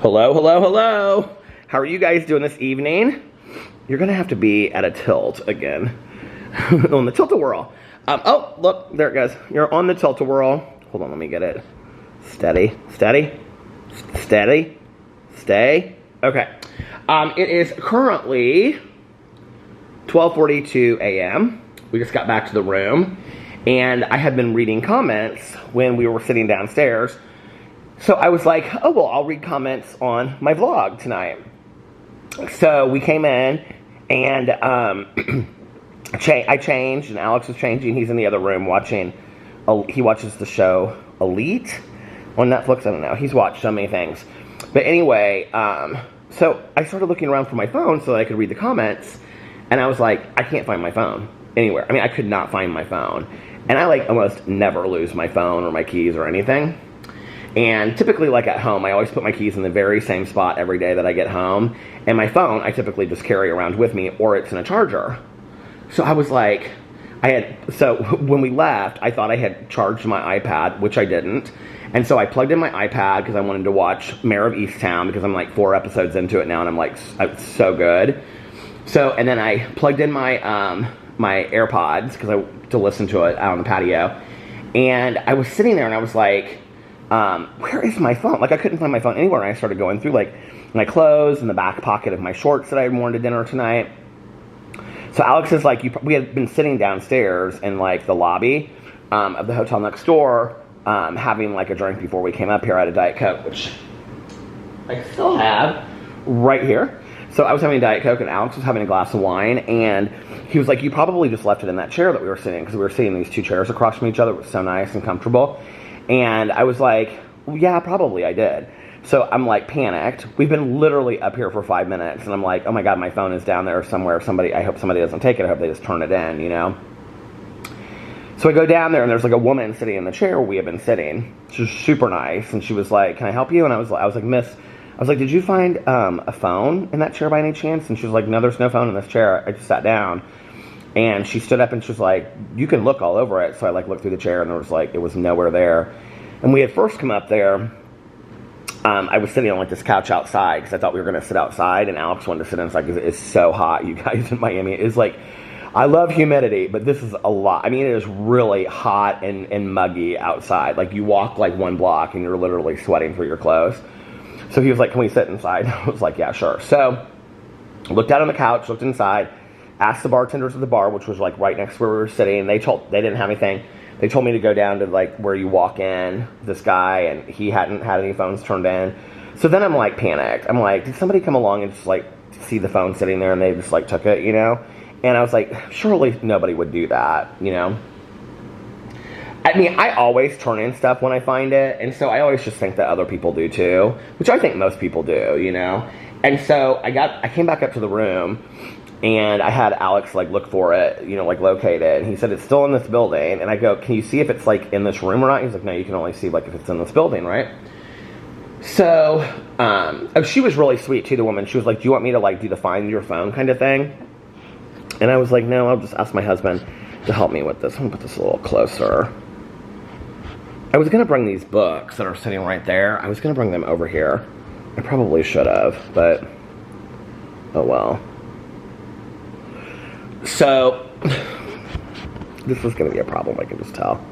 Hello, hello, hello. How are you guys doing this evening? You're going to have to be at a tilt again. On the tilt-a-whirl. Oh, look, there it goes. You're on the tilt-a-whirl. Hold on, let me get it. Steady, steady, steady, stay. Okay. It is currently 12:42 a.m. We just got back to the room. And I had been reading comments when we were sitting downstairs. So I was like, oh, well, I'll read comments on my vlog tonight. So we came in, and I changed, and Alex was changing. He's in the other room watching. He watches the show Elite on Netflix. I don't know. He's watched so many things. But anyway, so I started looking around for my phone so that I could read the comments. And I was like, I can't find my phone anywhere. I mean, I could not find my phone. And I like almost never lose my phone or my keys or anything. And typically, like at home, I always put my keys in the very same spot every day that I get home. And my phone, I typically just carry around with me, or it's in a charger. So I was like, so when we left, I thought I had charged my iPad, which I didn't. And so I plugged in my iPad because I wanted to watch Mayor of Easttown, because I'm like 4 episodes into it now, and I'm like, it's so good. So, and then I plugged in my my AirPods to listen to it out on the patio. And I was sitting there, and I was like, where is my phone? Like, I couldn't find my phone anywhere. And I started going through, like, my clothes and the back pocket of my shorts that I had worn to dinner tonight. So Alex is like, we had been sitting downstairs in, like, the lobby of the hotel next door, having, like, a drink before we came up here. I had a Diet Coke, which I still have right here. So I was having a Diet Coke, and Alex was having a glass of wine, and he was like, you probably just left it in that chair that we were sitting in, because we were sitting in these two chairs across from each other. It was so nice and comfortable. And I was like, well, yeah, probably I did. So I'm like panicked. We've been literally up here for 5 minutes, and I'm like, oh my God, my phone is down there somewhere. I hope somebody doesn't take it. I hope they just turn it in, you know? So I go down there, and there's like a woman sitting in the chair where we have been sitting. She was super nice, and she was like, can I help you? And I was like, miss, I was like, did you find a phone in that chair by any chance? And she was like, no, there's no phone in this chair. I just sat down. And she stood up and she was like, you can look all over it. So I like looked through the chair, and there was like, it was nowhere there. And we had first come up there. I was sitting on like this couch outside because I thought we were going to sit outside, and Alex wanted to sit inside because it's so hot, you guys, in Miami. It's like, I love humidity, but this is a lot. I mean, it is really hot and muggy outside. Like, you walk like 1 block and you're literally sweating through your clothes. So he was like, can we sit inside? I was like, yeah, sure. So looked out on the couch, looked inside, asked the bartenders at the bar, which was like right next to where we were sitting, and they didn't have anything. They told me to go down to like where you walk in, this guy, and he hadn't had any phones turned in. So then I'm like panicked. I'm like, did somebody come along and just like see the phone sitting there and they just like took it, you know? And I was like, surely nobody would do that, you know? I mean, I always turn in stuff when I find it, and so I always just think that other people do too, which I think most people do, you know? And so I came back up to the room, and I had Alex like look for it, you know, like locate it, and he said it's still in this building. And I go, can you see if it's like in this room or not? He's like, no, you can only see like if it's in this building, right? So, she was really sweet too, the woman. She was like, do you want me to like do the find your phone kind of thing? And I was like, no, I'll just ask my husband to help me with this. I'm gonna put this a little closer. I was gonna bring these books that are sitting right there. I was gonna bring them over here. I probably should have, but oh well. So, this is going to be a problem, I can just tell.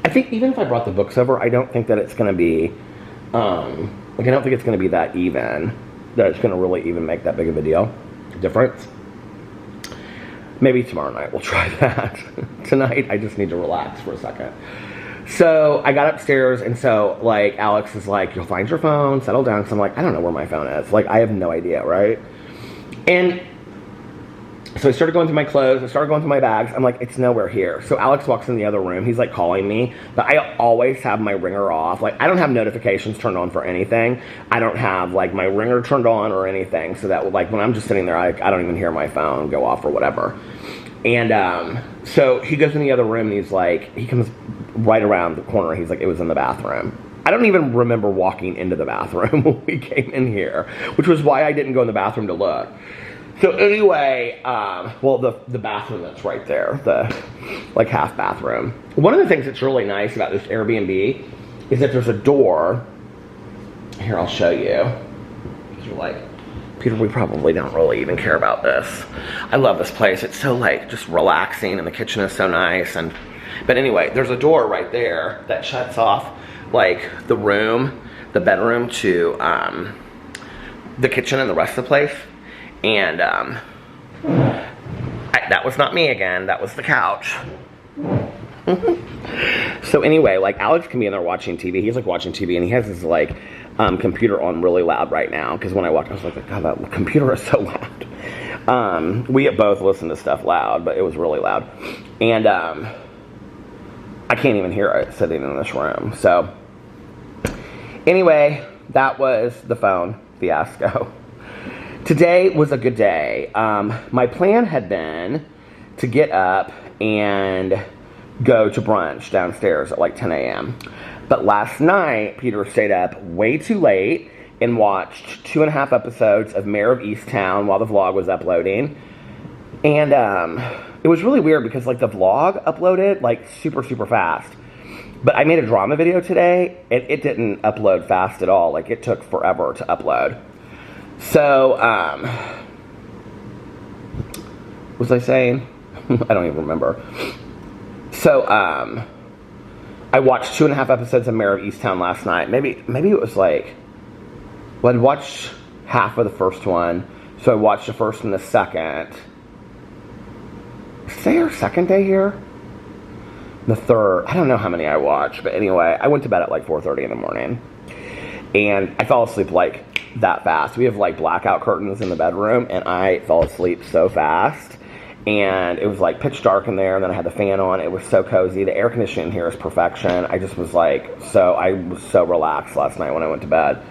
I think even if I brought the books over, I don't think that it's going to be, like, I don't think it's going to be that even, that it's going to really even make that big of a difference. Maybe tomorrow night we'll try that. Tonight, I just need to relax for a second. So I got upstairs, and so like Alex is like, you'll find your phone, settle down, because I'm like, I don't know where my phone is. Like, I have no idea, right? And so I started going through my clothes, I started going through my bags. I'm like, it's nowhere here. So Alex walks in the other room, he's like calling me, but I always have my ringer off. Like, I don't have notifications turned on for anything. I don't have like my ringer turned on or anything, so that like when I'm just sitting there, I don't even hear my phone go off or whatever. And so he goes in the other room, and he's like, he comes right around the corner. He's like, it was in the bathroom. I don't even remember walking into the bathroom when we came in here, which was why I didn't go in the bathroom to look. So anyway, well, the bathroom that's right there, the like half bathroom. One of the things that's really nice about this Airbnb is that there's a door. Here, I'll show you. You're like, Peter, we probably don't really even care about this. I love this place. It's so like just relaxing, and the kitchen is so nice. But anyway, there's a door right there that shuts off like the bedroom to the kitchen and the rest of the place. And that was not me again. That was the couch. So anyway, like Alex can be in there watching TV. He's like watching TV, and he has his like computer on really loud right now. Because when I watched, I was like, God, that computer is so loud. We both listen to stuff loud, but it was really loud. And I can't even hear it sitting in this room. So anyway, that was the phone fiasco. Today was a good day. My plan had been to get up and go to brunch downstairs at like 10 a.m. But last night, Peter stayed up way too late and watched 2.5 episodes of Mayor of Easttown while the vlog was uploading. And it was really weird because like the vlog uploaded like super, super fast. But I made a drama video today, and it didn't upload fast at all. Like it took forever to upload. So, what was I saying? I don't even remember. So, I watched 2.5 episodes of Mayor of Easttown last night. Maybe it was like, well, I'd watched half of the first one, so I watched the first and the second. Is today our second day here? The third. I don't know how many I watched, but anyway, I went to bed at like 4:30 in the morning, and I fell asleep like that fast. We have like blackout curtains in the bedroom, and I fell asleep so fast. And it was like pitch dark in there, and then I had the fan on. It was so cozy. The air conditioning here is perfection. I just was like, I was so relaxed last night when I went to bed.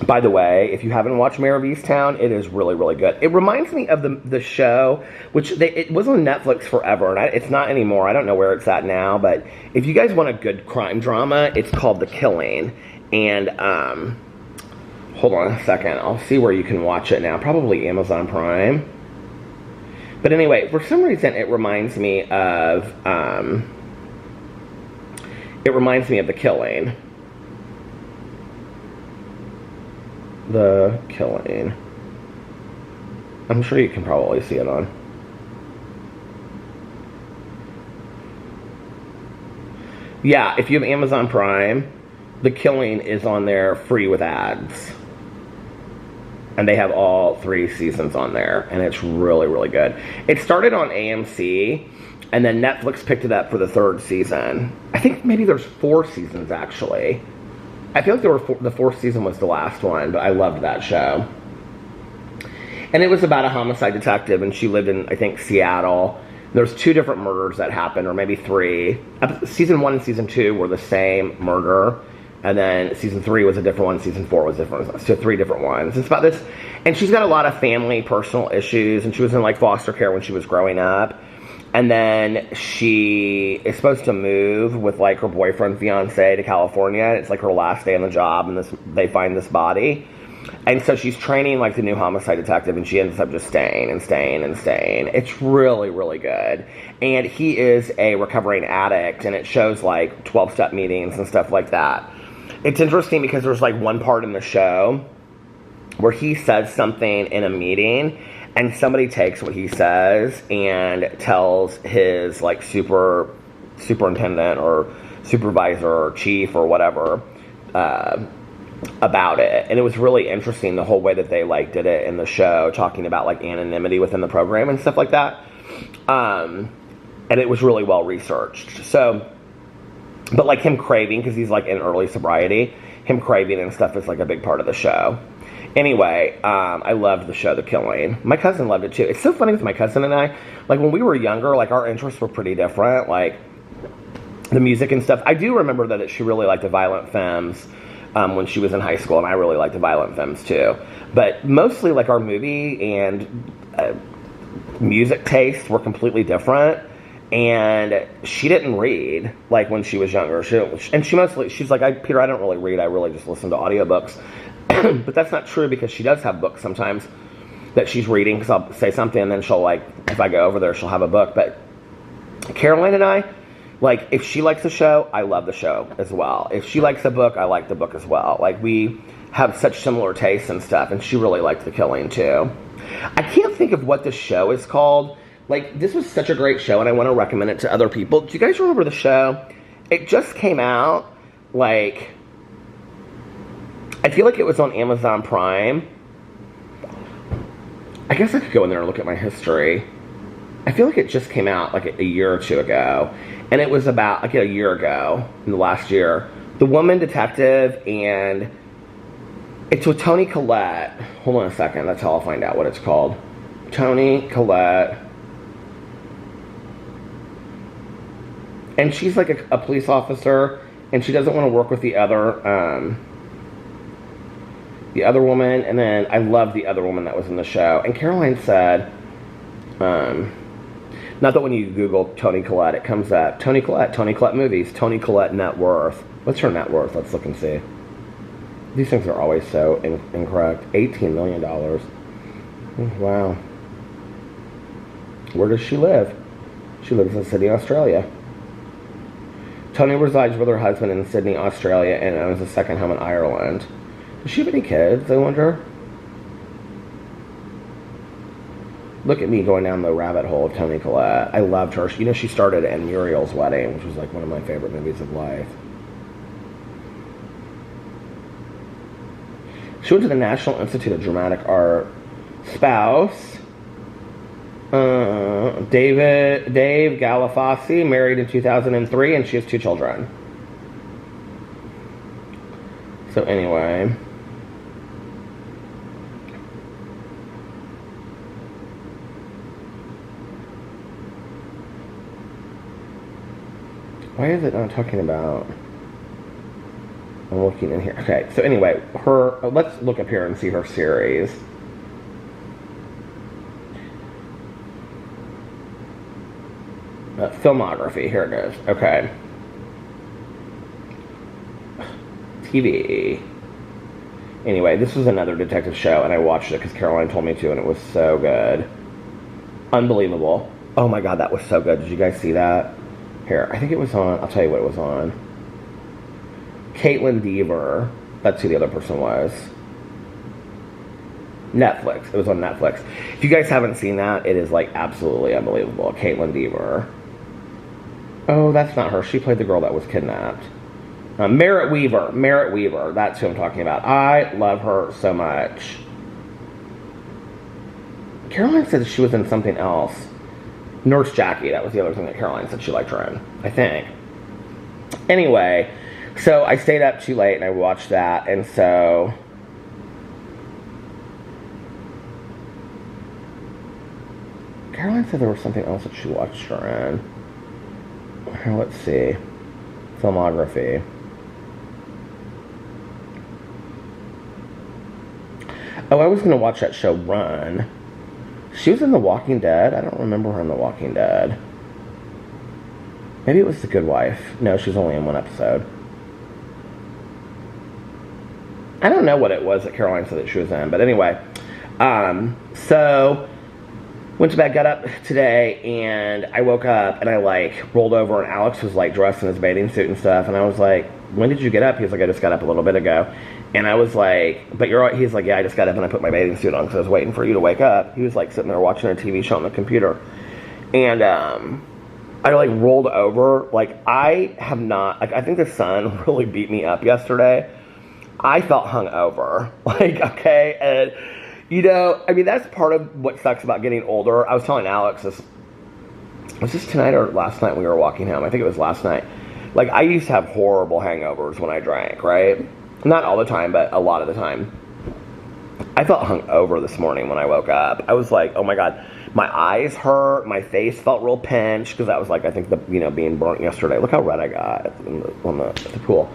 By the way, if you haven't watched Mayor of Easttown, it is really, really good. It reminds me of the show, which it was on Netflix forever, and it's not anymore. I don't know where it's at now, but if you guys want a good crime drama, it's called The Killing. And hold on a second. I'll see where you can watch it now. Probably Amazon Prime. But anyway, for some reason, it reminds me of The Killing. The Killing. I'm sure you can probably see it on. Yeah, if you have Amazon Prime, The Killing is on there free with ads. And they have all 3 seasons on there. And it's really, really good. It started on AMC, and then Netflix picked it up for the 3rd season. I think maybe there's 4 seasons, actually. I feel like the 4th season was the last one, but I loved that show. And it was about a homicide detective, and she lived in, I think, Seattle. There's 2 different murders that happened, or maybe 3. Season 1 and Season 2 were the same murder. And then Season 3 was a different one. Season 4 was different. So 3 different ones. It's about this. And she's got a lot of family, personal issues. And she was in, like, foster care when she was growing up. And then she is supposed to move with, like, her boyfriend, fiance to California. It's, like, her last day on the job. And they find this body. And so she's training, like, the new homicide detective. And she ends up just staying and staying and staying. It's really, really good. And he is a recovering addict. And it shows, like, 12-step meetings and stuff like that. It's interesting because there's, like, one part in the show where he says something in a meeting, and somebody takes what he says and tells his, like, superintendent or supervisor or chief or whatever about it. And it was really interesting, the whole way that they, like, did it in the show, talking about, like, anonymity within the program and stuff like that. And it was really well researched. So, but, like, him craving, because he's, like, in early sobriety, him craving and stuff is, like, a big part of the show. Anyway, I loved the show The Killing. My cousin loved it, too. It's so funny with my cousin and I. Like, when we were younger, like, our interests were pretty different. Like, the music and stuff. I do remember that she really liked the Violent Femmes when she was in high school, and I really liked the Violent Femmes, too. But mostly, like, our movie and music tastes were completely different. And she didn't read, like, when she was younger. She's like, Peter, I don't really read. I really just listen to audiobooks. But that's not true because she does have books sometimes that she's reading, because I'll say something and then she'll, like, if I go over there, she'll have a book. But Caroline and I, like, if she likes the show, I love the show as well. If she likes the book, I like the book as well. Like, we have such similar tastes and stuff, and she really liked The Killing too. I can't think of what the show is called. Like, this was such a great show, and I want to recommend it to other people. Do you guys remember the show? It just came out, like, I feel like it was on Amazon Prime. I guess I could go in there and look at my history. I feel like it just came out like a year or two ago. And it was about, like, a year ago, in the last year. The Woman Detective, and it's with Toni Collette. Hold on a second, that's how I'll find out what it's called. Toni Collette. And she's like a police officer, and she doesn't want to work with the other woman. And then I love the other woman that was in the show. And Caroline said, not that when you Google Toni Collette, it comes up. Toni Collette movies, Toni Collette net worth. What's her net worth? Let's look and see. These things are always so incorrect. $18 million. Wow. Where does she live? She lives in Sydney, Australia. Toni resides with her husband in Sydney, Australia, and owns a second home in Ireland. Does she have any kids, I wonder? Look at me going down the rabbit hole of Toni Collette. I loved her. You know, she started in Muriel's Wedding, which was like one of my favorite movies of life. She went to the National Institute of Dramatic Art. Spouse, Dave Galafasi, married in 2003, and she has 2 children. So anyway, why is it not talking about? I'm looking in here. Okay, so anyway, let's look up here and see her series. Filmography, here it goes. Okay. TV. Anyway, this was another detective show, and I watched it because Caroline told me to, and it was so good. Unbelievable. Oh my god, that was so good. Did you guys see that? Here, I think it was on, I'll tell you what it was on. Caitlin Dever. That's who the other person was. Netflix. It was on Netflix. If you guys haven't seen that, it is, like, absolutely unbelievable. Caitlin Dever. Oh, that's not her. She played the girl that was kidnapped. Merritt Weaver. Merritt Weaver. That's who I'm talking about. I love her so much. Caroline said she was in something else. Nurse Jackie. That was the other thing that Caroline said she liked her in, I think. Anyway, so I stayed up too late and I watched that. And so Caroline said there was something else that she watched her in. Here, let's see. Filmography. Oh, I was going to watch that show, Run. She was in The Walking Dead. I don't remember her in The Walking Dead. Maybe it was The Good Wife. No, she was only in one episode. I don't know what it was that Caroline said that she was in. But anyway. So went to bed, got up today, and I woke up, and I, like, rolled over, and Alex was, like, dressed in his bathing suit and stuff, and I was like, when did you get up? He was like, I just got up a little bit ago. And I was like, he's like, yeah, I just got up and I put my bathing suit on because I was waiting for you to wake up. He was, like, sitting there watching a TV show on the computer. And, I, like, rolled over. Like, I have not, like, I think the sun really beat me up yesterday. I felt hungover. Like, okay, and you know, I mean, that's part of what sucks about getting older. I was telling Alex this, was this tonight or last night when we were walking home? I think it was last night. Like, I used to have horrible hangovers when I drank, right? Not all the time, but a lot of the time. I felt hungover this morning when I woke up. I was like, oh my god, my eyes hurt, my face felt real pinched, because that was like, I think, being burnt yesterday. Look how red I got at the pool.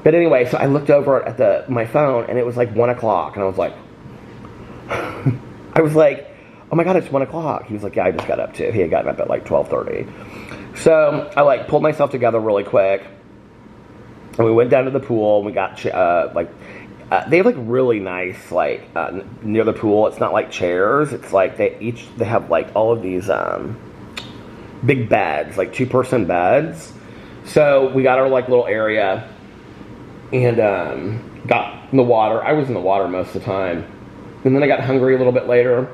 But anyway, so I looked over at my phone, and it was like 1 o'clock, and I was like, oh my god, it's 1 o'clock. He was like, yeah, I just got up too. He had gotten up at like 12:30. So I, like, pulled myself together really quick, and we went down to the pool, and we got They have like really nice, like near the pool. It's not like chairs. It's like they have like all of these big beds, like 2-person beds. So we got our like little area and got in the water. I was in the water most of the time, and then I got hungry a little bit later.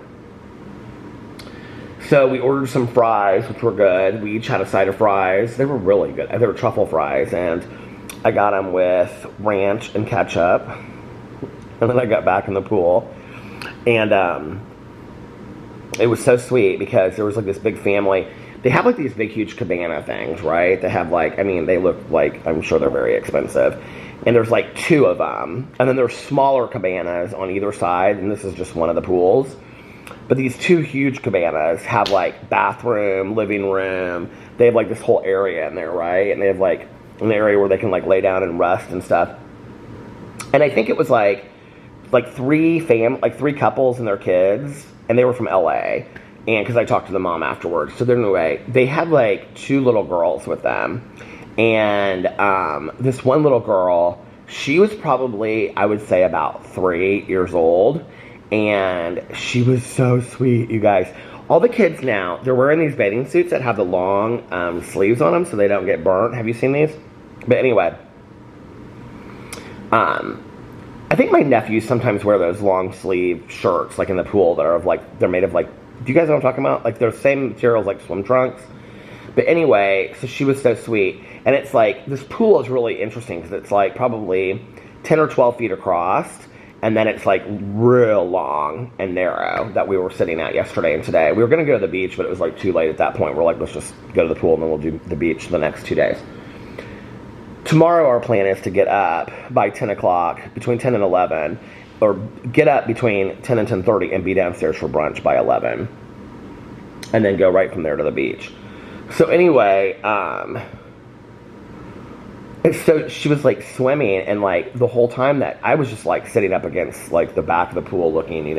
So we ordered some fries, which were good. We each had a side of fries. They were really good. They were truffle fries, and I got them with ranch and ketchup. And then I got back in the pool, and it was so sweet because there was like this big family. They have like these big, huge cabana things, right? They have like, I mean, they look like, I'm sure they're very expensive. And there's like 2 of them. And then there's smaller cabanas on either side, and this is just one of the pools. But these 2 huge cabanas have like bathroom, living room. They have like this whole area in there, right? And they have like an area where they can like lay down and rest and stuff. And I think it was like 3 couples and their kids, and they were from LA. And because I talked to the mom afterwards, so anyway, they had like 2 little girls with them, and this one little girl, she was probably, I would say, about 3 years old, and she was so sweet, you guys. All the kids now, they're wearing these bathing suits that have the long sleeves on them so they don't get burnt. Have you seen these? But anyway, I think my nephews sometimes wear those long sleeve shirts, like in the pool, that are of like, they're made of like, do you guys know what I'm talking about? Like, they're the same materials like swim trunks. But anyway, so she was so sweet. And it's like, this pool is really interesting because it's like probably 10 or 12 feet across. And then it's like real long and narrow that we were sitting at yesterday and today. We were going to go to the beach, but it was like too late at that point. We're like, let's just go to the pool and then we'll do the beach the next 2 days. Tomorrow our plan is to get up by 10 o'clock, between 10 and 11, or get up between 10 and 10:30 and be downstairs for brunch by 11. And then go right from there to the beach. So anyway, so she was like swimming, and like the whole time that I was just like sitting up against like the back of the pool looking,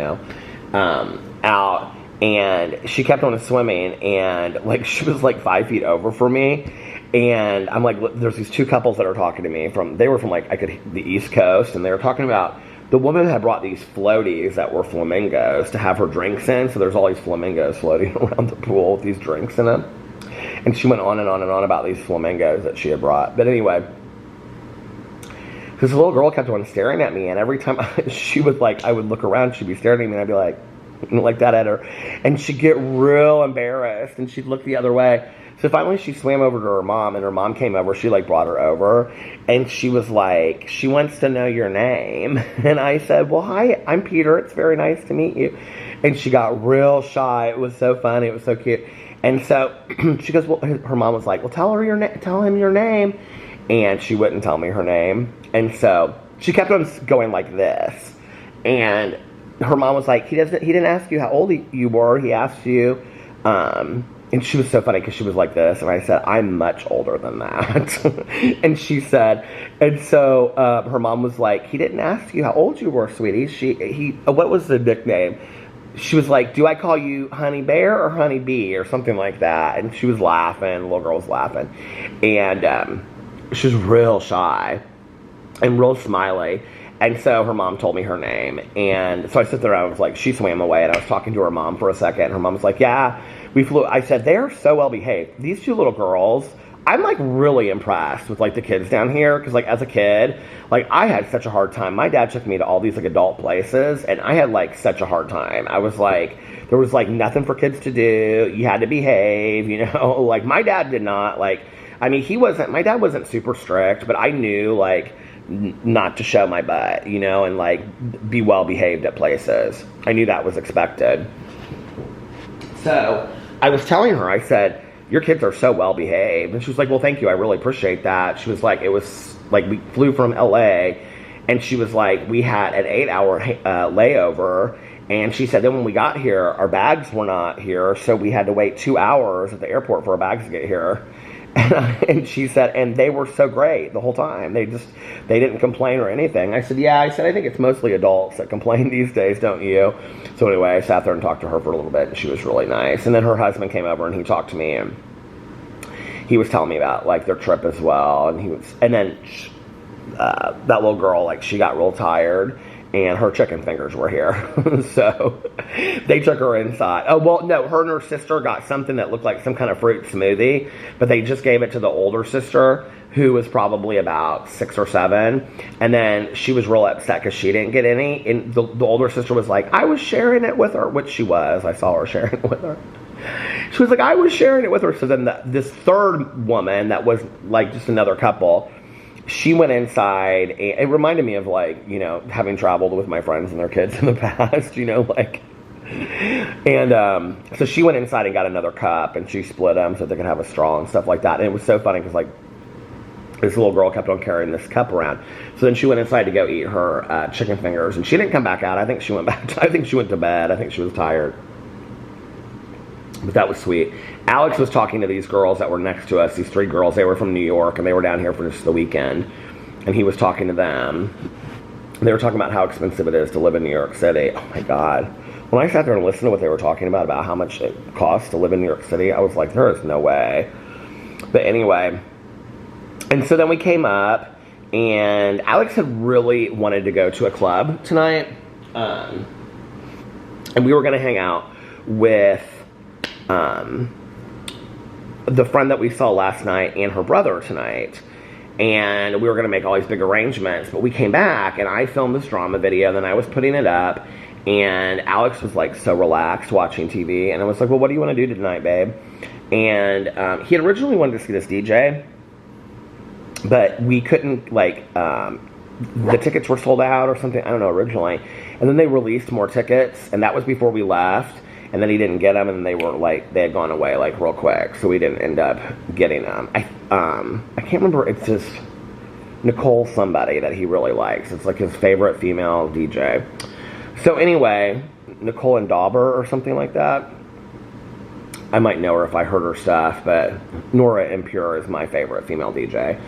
out, and she kept on swimming, and like she was like 5 feet over for me. And I'm like, there's these 2 couples that are talking to me they were from like, the East Coast, and they were talking about, the woman had brought these floaties that were flamingos to have her drinks in, so there's all these flamingos floating around the pool with these drinks in them. And she went on and on and on about these flamingos that she had brought. But anyway, this little girl kept on staring at me, and every time she was like, I would look around, she'd be staring at me, and I'd be like that at her. And she'd get real embarrassed, and she'd look the other way. So finally she swam over to her mom, and her mom came over. She like brought her over, and she was like, she wants to know your name. And I said, well, hi, I'm Peter. It's very nice to meet you. And she got real shy. It was so funny. It was so cute. And so she goes, well, her mom was like, well, tell him your name. And she wouldn't tell me her name. And so she kept on going like this. And her mom was like, he didn't ask you how old you were. He asked you, and she was so funny because she was like this, and I said, I'm much older than that. And she said, and so her mom was like, he didn't ask you how old you were, sweetie. What was the nickname? She was like, do I call you Honey Bear or Honey Bee or something like that? And she was laughing, the little girl was laughing. And she was real shy and real smiley. And so her mom told me her name. And so I sit there and I was like, she swam away, and I was talking to her mom for a second. And her mom was like, yeah, we flew. I said, they're so well behaved. These 2 little girls, I'm like really impressed with like the kids down here. Because like as a kid, like I had such a hard time. My dad took me to all these like adult places, and I had like such a hard time. I was like, there was like nothing for kids to do. You had to behave, like my dad did not like, I mean, my dad wasn't super strict, but I knew like, not to show my butt, and like be well behaved at places. I knew that was expected. So I was telling her, I said, your kids are so well behaved. And she was like, well, thank you. I really appreciate that. She was like, it was like we flew from LA, and she was like, we had an 8-hour layover. And she said, then when we got here, our bags were not here. So we had to wait 2 hours at the airport for our bags to get here. And she said, and they were so great the whole time. They didn't complain or anything. I said, yeah. I said, I think it's mostly adults that complain these days, don't you? So anyway, I sat there and talked to her for a little bit, and she was really nice. And then her husband came over, and he talked to me, and he was telling me about like their trip as well. And then that little girl, like, she got real tired, and her chicken fingers were here. So they took her inside. Oh, well, no, her and her sister got something that looked like some kind of fruit smoothie, but they just gave it to the older sister, who was probably about 6 or 7. And then she was real upset because she didn't get any. And the older sister was like, I was sharing it with her, which she was. I saw her sharing it with her. She was like, I was sharing it with her. So then this third woman that was like just another couple, she went inside, and it reminded me of, like, you know, having traveled with my friends and their kids in the past, you know, like, and so she went inside and got another cup, and she split them so they could have a straw and stuff like that. And it was so funny because, like, this little girl kept on carrying this cup around. So then she went inside to go eat her chicken fingers, and she didn't come back out. I think she went to bed. I think she was tired. But that was sweet. Alex was talking to these girls that were next to us, these 3 girls. They were from New York, and they were down here for just the weekend. And he was talking to them. They were talking about how expensive it is to live in New York City. Oh, my God. When I sat there and listened to what they were talking about how much it costs to live in New York City, I was like, there is no way. But anyway, and so then we came up, and Alex had really wanted to go to a club tonight. And we were going to hang out with the friend that we saw last night and her brother tonight, and we were going to make all these big arrangements, but we came back and I filmed this drama video, and then I was putting it up, and Alex was like so relaxed watching TV, and I was like, well, what do you want to do tonight, babe? And he had originally wanted to see this DJ, but we couldn't, like, the tickets were sold out or something, I don't know, originally, and then they released more tickets, and that was before we left. And then he didn't get them, and they were like, they had gone away like real quick, so we didn't end up getting them. I can't remember. It's just Nicole somebody that he really likes. It's like his favorite female DJ. So anyway, Nicole and Dauber or something like that. I might know her if I heard her stuff, but Nora Impure is my favorite female DJ.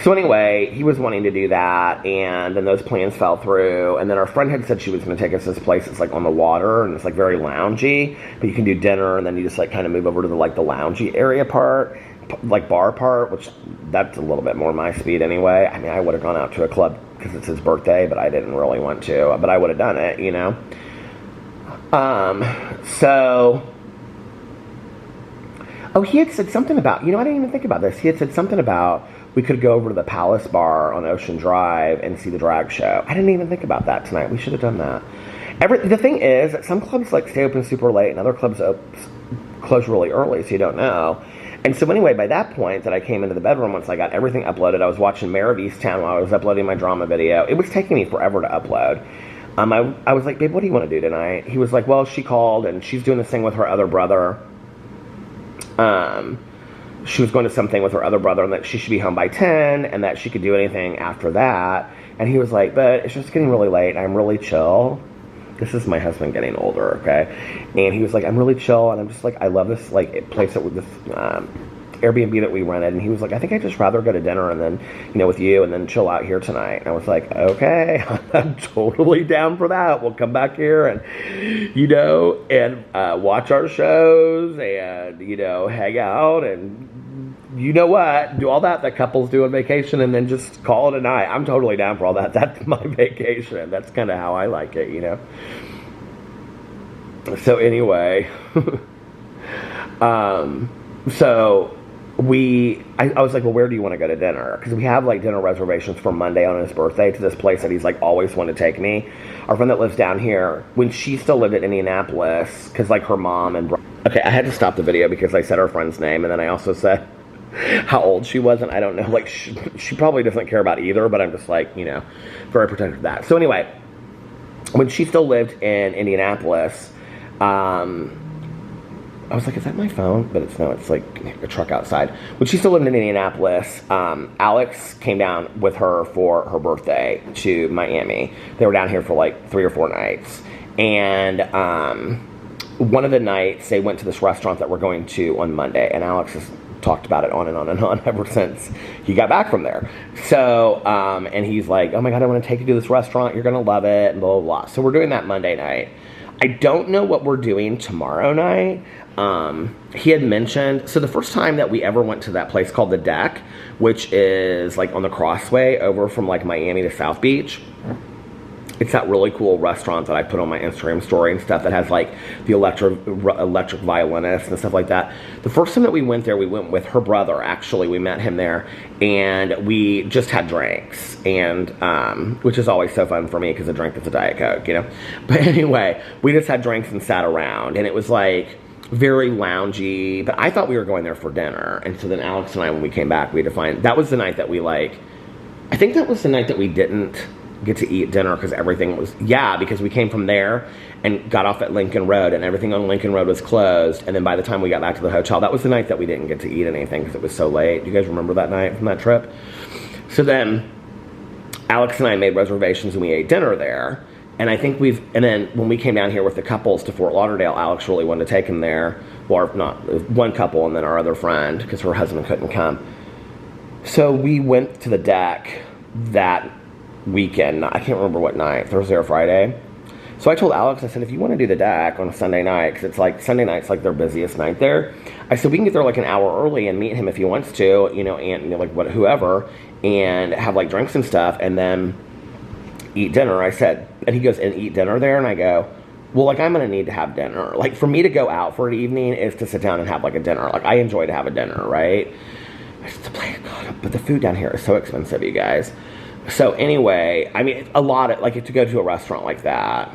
So anyway, he was wanting to do that, and then those plans fell through, and then our friend had said she was going to take us to this place. It's like on the water, and it's like very loungy, but you can do dinner, and then you just like kind of move over to the like the loungy area part, like bar part, which that's a little bit more my speed anyway. I mean, I would have gone out to a club because it's his birthday, but I didn't really want to, but I would have done it, you know. So, oh, he had said something about, you know, I didn't even think about this. He had said something about we could go over to the Palace Bar on Ocean Drive and see the drag show. I didn't even think about that tonight. We should have done that. The thing is that some clubs like stay open super late, and other clubs close really early, so you don't know. And so anyway, by that point that I came into the bedroom, once I got everything uploaded, I was watching Mayor of Easttown while I was uploading my drama video. It was taking me forever to upload. I was like, babe, what do you want to do tonight? He was like, well, she called, and she's doing this thing with her other brother. She was going to something with her other brother, and that she should be home by 10, and that she could do anything after that. And he was like, but it's just getting really late, and I'm really chill. This is my husband getting older, okay? And he was like, I'm really chill, and I'm just like, I love this like place that with this Airbnb that we rented. And he was like, I think I'd just rather go to dinner and then, you know, with you, and then chill out here tonight. And I was like, okay, I'm totally down for that. We'll come back here and, you know, and watch our shows and, you know, hang out and, you know what, do all that couples do on vacation, and then just call it a night. I'm totally down for all that. That's my vacation. That's kind of how I like it, you know. So anyway, so I was like, well, where do you want to go to dinner? Because we have like dinner reservations for Monday on his birthday to this place that he's like always wanted to take me. Our friend that lives down here, when she still lived in Indianapolis, because like her mom and okay, I had to stop the video because I said her friend's name, and then I also said how old she was, and I don't know, like she probably doesn't care about either, but I'm just like, you know, very protective of that. So anyway, when she still lived in Indianapolis, I was like, is that my phone? But it's no, it's like a truck outside. When she still lived in Indianapolis, Alex came down with her for her birthday to Miami. They were down here for like 3 or 4 nights. And one of the nights, they went to this restaurant that we're going to on Monday. And Alex has talked about it on and on and on ever since he got back from there. So, and he's like, oh my God, I want to take you to this restaurant. You're going to love it, and blah, blah, blah. So we're doing that Monday night. I don't know what we're doing tomorrow night. He had mentioned, so the first time that we ever went to that place called The Deck, which is like on the Crossway over from like Miami to South Beach. It's that really cool restaurant that I put on my Instagram story and stuff that has like the electric violinist and stuff like that. The first time that we went there, we went with her brother, actually. We met him there, and we just had drinks, and which is always so fun for me because a drink is a Diet Coke, you know? But anyway, we just had drinks and sat around, and it was like very loungy, but I thought we were going there for dinner. And so then Alex and I, when we came back, we had to find, that was the night that we like, I think that was the night that we didn't get to eat dinner because everything was, because we came from there and got off at Lincoln Road and everything on Lincoln Road was closed. And then by the time we got back to the hotel, that was the night that we didn't get to eat anything because it was so late. Do you guys remember that night from that trip? So then Alex and I made reservations and we ate dinner there. And I think and then when we came down here with the couples to Fort Lauderdale, Alex really wanted to take him there. Or not, one couple and then our other friend because her husband couldn't come. So we went to The Deck that weekend. I can't remember what night, Thursday or Friday. So I told Alex, I said, if you want to do The Deck on a Sunday night, because it's like Sunday night's like their busiest night there, I said we can get there like an hour early and meet him if he wants to, you know, and you know, like whoever, and have like drinks and stuff, and then eat dinner. I said, and he goes, and eat dinner there, and I go, well, like I'm gonna need to have dinner. Like for me to go out for an evening is to sit down and have like a dinner. Like I enjoy to have a dinner, right? I said, God, but the food down here is so expensive, you guys. So anyway, I mean, a lot of, like, to go to a restaurant like that.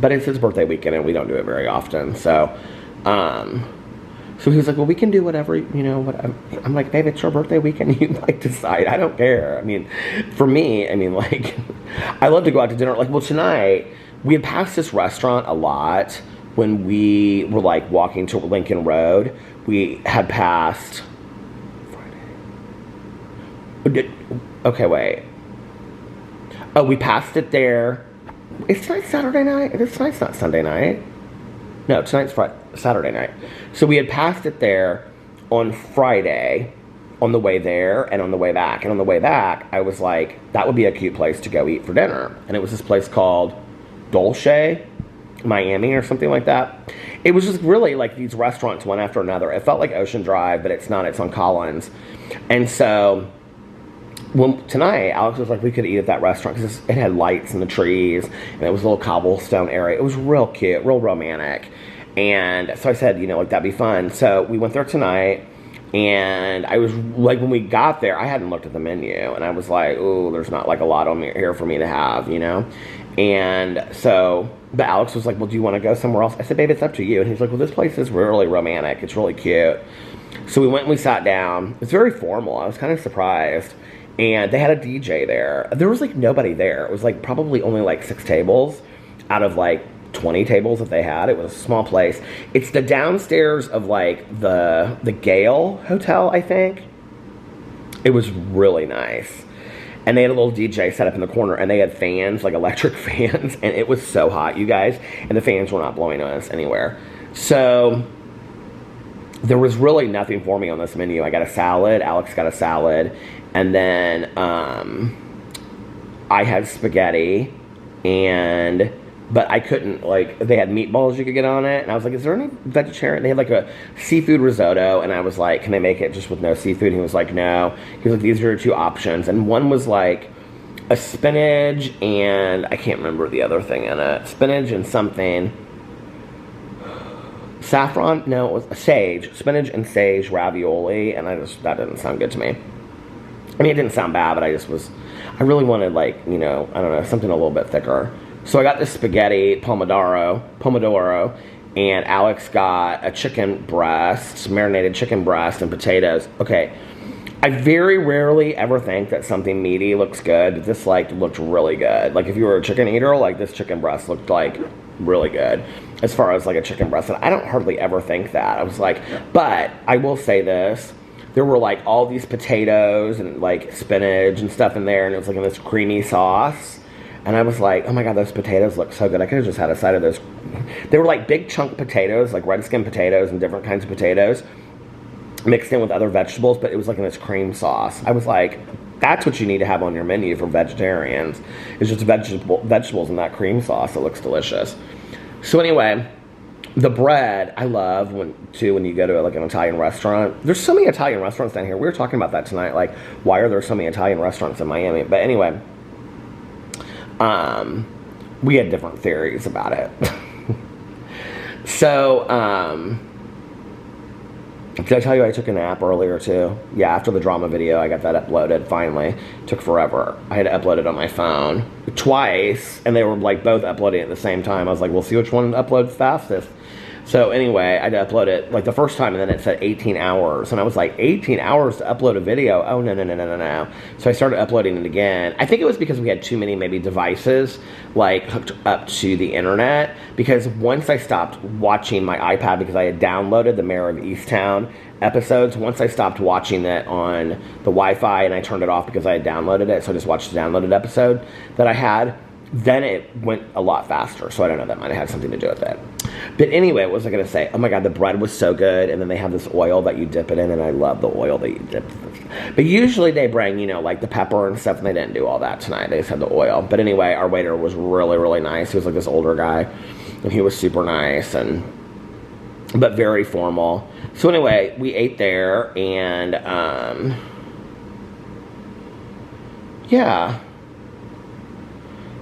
But it's his birthday weekend, and we don't do it very often. So, so he was like, well, we can do whatever, you know, what. I'm like, babe, it's your birthday weekend. You, like, decide. I don't care. I mean, for me, I mean, like, I love to go out to dinner. Like, well, tonight, we had passed this restaurant a lot when we were, like, walking to Lincoln Road. We had passed okay, wait. Oh, we passed it there. Is tonight Saturday night? Tonight's not Sunday night. No, tonight's Saturday night. So we had passed it there on Friday on the way there and on the way back. And on the way back, I was like, that would be a cute place to go eat for dinner. And it was this place called Dolce, Miami or something like that. It was just really like these restaurants one after another. It felt like Ocean Drive, but it's not. It's on Collins. And so tonight, Alex was like, we could eat at that restaurant because it had lights and the trees, and it was a little cobblestone area. It was real cute, real romantic. And so I said, you know, like, that'd be fun. So we went there tonight, and I was, like, when we got there, I hadn't looked at the menu, and I was like, ooh, there's not, like, a lot on here for me to have, you know? And so, but Alex was like, well, do you want to go somewhere else? I said, babe, it's up to you. And he's like, well, this place is really romantic. It's really cute. So we went and we sat down. It's very formal. I was kind of surprised. And they had a DJ there. There was, like, nobody there. It was, like, probably only, like, 6 tables out of, like, 20 tables that they had. It was a small place. It's the downstairs of, like, the Gale Hotel, I think. It was really nice. And they had a little DJ set up in the corner, and they had fans, like electric fans, and it was so hot, you guys. And the fans were not blowing on us anywhere. So there was really nothing for me on this menu. I got a salad. Alex got a salad. And then I had spaghetti, but I couldn't, like, they had meatballs you could get on it, and I was like, is there any vegetarian? They had, like, a seafood risotto, and I was like, can I make it just with no seafood? And he was like, no. He was like, these are your 2 options, and one was, like, a spinach, and I can't remember the other thing in it. Spinach and something. Saffron? No, it was a sage. Spinach and sage ravioli, and that didn't sound good to me. I mean, it didn't sound bad, but I really wanted, like, you know, I don't know, something a little bit thicker. So I got this spaghetti pomodoro, and Alex got a chicken breast, marinated chicken breast and potatoes. Okay, I very rarely ever think that something meaty looks good, but this, like, looked really good. Like, if you were a chicken eater, like, this chicken breast looked, like, really good as far as, like, a chicken breast. And I don't hardly ever think that. I was like, but I will say this. There were, like, all these potatoes and, like, spinach and stuff in there, and it was, like, in this creamy sauce. And I was like, oh, my God, those potatoes look so good. I could have just had a side of those. They were, like, big chunk potatoes, like red skin potatoes and different kinds of potatoes mixed in with other vegetables, but it was, like, in this cream sauce. I was like, that's what you need to have on your menu for vegetarians. It's just vegetables in that cream sauce. It looks delicious. So anyway, the bread I love when you go to like an Italian restaurant. There's so many Italian restaurants down here. We were talking about that tonight. Like, why are there so many Italian restaurants in Miami? But anyway, we had different theories about it. So, did I tell you I took a nap earlier too? Yeah, after the drama video, I got that uploaded finally. It took forever. I had to upload it on my phone twice, and they were like both uploading at the same time. I was like, we'll see which one uploads fastest. So anyway, I had to upload it like the first time, and then it said 18 hours. And I was like, 18 hours to upload a video? Oh, no. So I started uploading it again. I think it was because we had too many maybe devices like hooked up to the internet. Because once I stopped watching my iPad because I had downloaded the Mayor of Easttown episodes, once I stopped watching it on the Wi-Fi and I turned it off because I had downloaded it, so I just watched the downloaded episode that I had, then it went a lot faster. So I don't know, that might have had something to do with it. But anyway, what was I going to say? Oh my God, the bread was so good. And then they have this oil that you dip it in, and I love the oil that you dip it. But usually they bring, you know, like the pepper and stuff, and they didn't do all that tonight. They just had the oil. But anyway, our waiter was really, really nice. He was like this older guy, and he was super nice, but very formal. So anyway, we ate there, and yeah.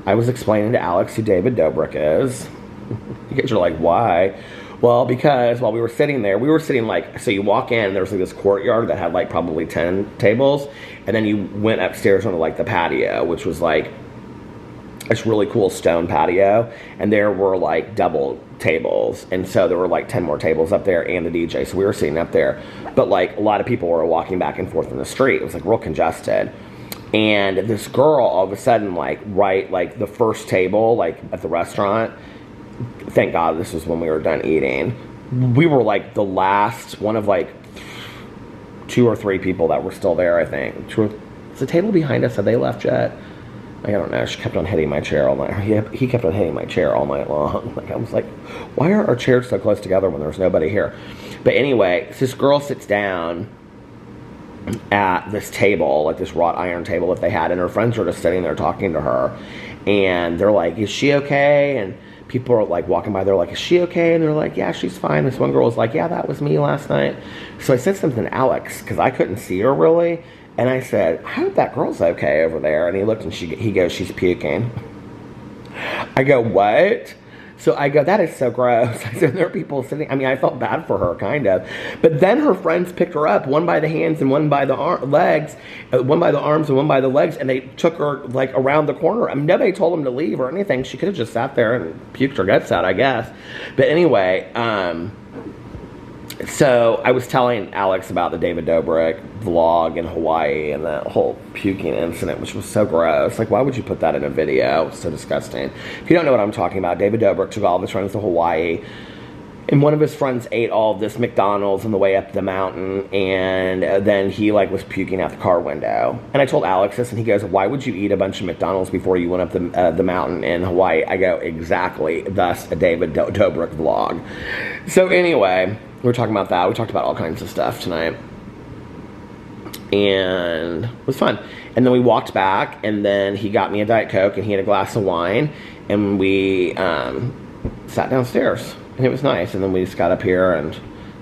I was explaining to Alex who David Dobrik is. You guys are like, why? Well, because while we were sitting there, we were sitting like, so you walk in, and there was like this courtyard that had like probably 10 tables, and then you went upstairs onto like the patio, which was like this really cool stone patio, and there were like double tables, and so there were like 10 more tables up there and the DJ, so we were sitting up there, but like a lot of people were walking back and forth in the street. It was like real congested. And this girl, all of a sudden, like, right, like, the first table, like, at the restaurant, thank God this was when we were done eating. We were, like, the last one of, like, 2 or 3 people that were still there, I think. Is the table behind us, have they left yet? I don't know. She kept on hitting my chair all night. He kept on hitting my chair all night long. Like, I was like, why are our chairs so close together when there's nobody here? But anyway, so this girl sits down at this table, like this wrought iron table that they had, and her friends were just sitting there talking to her, and they're like, is she okay? And people are like walking by, they're like, is she okay? And they're like, yeah, she's fine. This one girl was like, yeah, that was me last night. So I said something to Alex, because I couldn't see her really, and I said, I hope that girl's okay over there. And he looked, and he goes, she's puking. I go, what? So I go, that is so gross. I said, there are people sitting, I mean, I felt bad for her, kind of. But then her friends picked her up, one by the hands and one by the legs, one by the arms and one by the legs, and they took her, like, around the corner. I mean, nobody told them to leave or anything. She could have just sat there and puked her guts out, I guess. But anyway, so I was telling Alex about the David Dobrik vlog in Hawaii and that whole puking incident, which was so gross. Like, why would you put that in a video? It's so disgusting. If you don't know what I'm talking about, David Dobrik took all of his friends to Hawaii, and one of his friends ate all of this McDonald's on the way up the mountain, and then he, like, was puking out the car window. And I told Alex this, and he goes, why would you eat a bunch of McDonald's before you went up the mountain in Hawaii? I go, exactly, thus a David Dobrik vlog. So anyway, we were talking about that. We talked about all kinds of stuff tonight. And it was fun. And then we walked back, and then he got me a Diet Coke, and he had a glass of wine, and we sat downstairs, and it was nice. And then we just got up here, and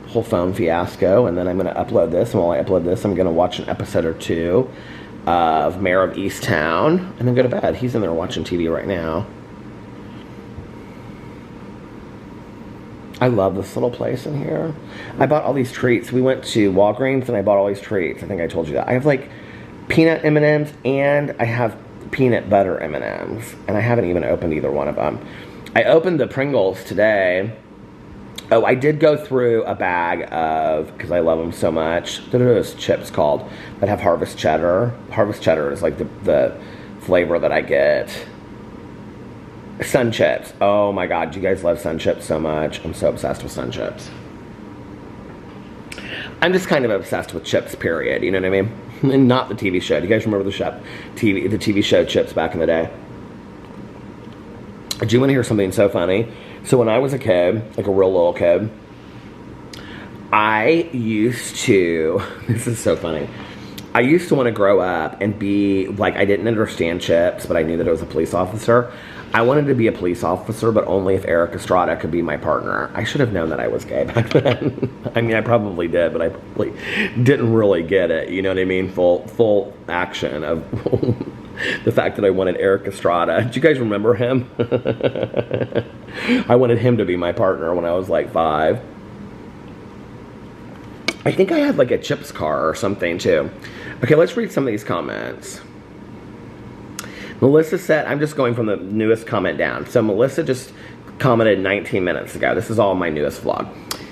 the whole phone fiasco, and then I'm going to upload this, and while I upload this, I'm going to watch an episode or 2 of Mayor of Easttown, and then go to bed. He's in there watching TV right now. I love this little place in here. I bought all these treats. We went to Walgreens, and I bought all these treats. I think I told you that. I have, like, peanut M&Ms, and I have peanut butter M&Ms, and I haven't even opened either one of them. I opened the Pringles today. Oh, I did go through a bag of, because I love them so much, what are those chips called that have Harvest Cheddar? Harvest Cheddar is, like, the flavor that I get. Sun Chips. Oh my God, you guys love Sun Chips so much. I'm so obsessed with Sun Chips. I'm just kind of obsessed with chips, period. You know what I mean? And not the TV show. Do you guys remember the TV show Chips back in the day? Do you want to hear something so funny? So when I was a kid, like a real little kid, I used to, this is so funny, I used to want to grow up and be, like, I didn't understand chips, but I knew that I was a police officer. I wanted to be a police officer, but only if Eric Estrada could be my partner. I should have known that I was gay back then. I mean, I probably did, but I probably didn't really get it. You know what I mean? Full action of the fact that I wanted Eric Estrada. Do you guys remember him? I wanted him to be my partner when I was like 5. I think I had like a Chips car or something too. Okay, let's read some of these comments. Melissa said, I'm just going from the newest comment down. So Melissa just commented 19 minutes ago. This is all my newest vlog.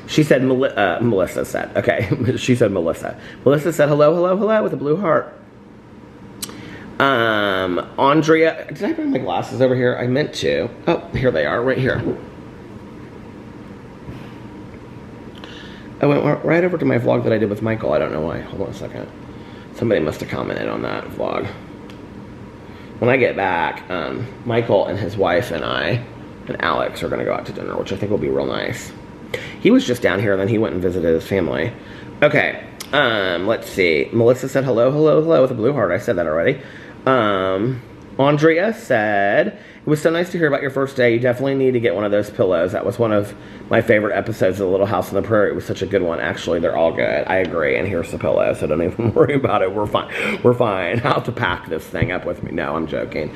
She said, Melissa said, okay. She said Melissa. Melissa said, hello, with a blue heart. Andrea, did I bring my glasses over here? I meant to. Oh, here they are, right here. I went right over to my vlog that I did with Michael. I don't know why. Hold on a second. Somebody must have commented on that vlog. When I get back, Michael and his wife and I and Alex are going to go out to dinner, which I think will be real nice. He was just down here, and then he went and visited his family. Okay, let's see. Melissa said hello with a blue heart. I said that already. Andrea said, it was so nice to hear about your first day. You definitely need to get one of those pillows. That was one of my favorite episodes of The Little House on the Prairie. It was such a good one. Actually, they're all good. I agree. And here's the pillow, so don't even worry about it. We're fine. We're fine. I'll have to pack this thing up with me. No, I'm joking.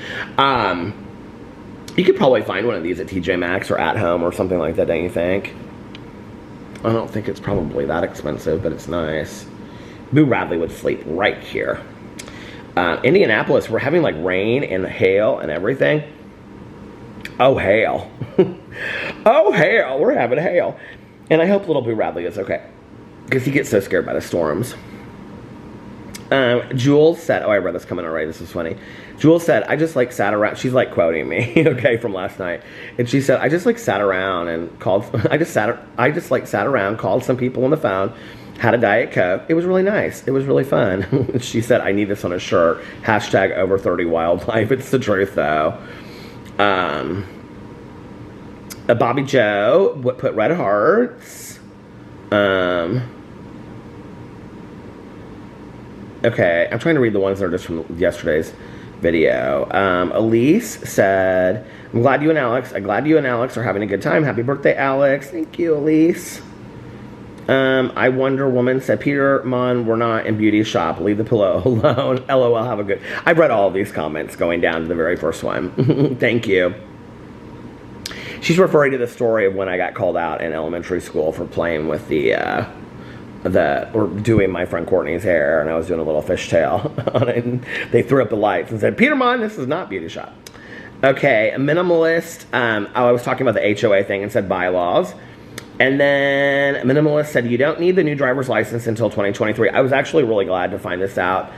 You could probably find one of these at TJ Maxx or At Home or something like that, don't you think? I don't think it's probably that expensive, but it's nice. Boo Radley would sleep right here. Indianapolis, we're having like rain and hail and everything. Oh, hail. Oh, hail. We're having hail. And I hope little Boo Radley is okay, because he gets so scared by the storms. Jules said, oh, I read this comment already. This is funny. Jules said, I just like sat around. She's like quoting me, okay, from last night. And she said, I just like sat around and called, I just like sat around, called some people on the phone, had a Diet Coke. It was really nice. It was really fun. She said, I need this on a shirt. Hashtag over 30 wildlife. It's the truth, though. Bobby Joe put red hearts. Okay, I'm trying to read the ones that are just from yesterday's video. Elise said, I'm glad you and Alex are having a good time. Happy birthday, Alex. Thank you, Elise. I Wonder Woman said, Peter, Monn, we're not in beauty shop. Leave the pillow alone. LOL, have a good... I've read all of these comments going down to the very first one. Thank you. She's referring to the story of when I got called out in elementary school for playing with or doing my friend Courtney's hair, and I was doing a little fishtail on it, and they threw up the lights and said, Peter Monn, this is not beauty shop. Okay, a minimalist, I was talking about the HOA thing and said bylaws. And then a minimalist said, you don't need the new driver's license until 2023. I was actually really glad to find this out.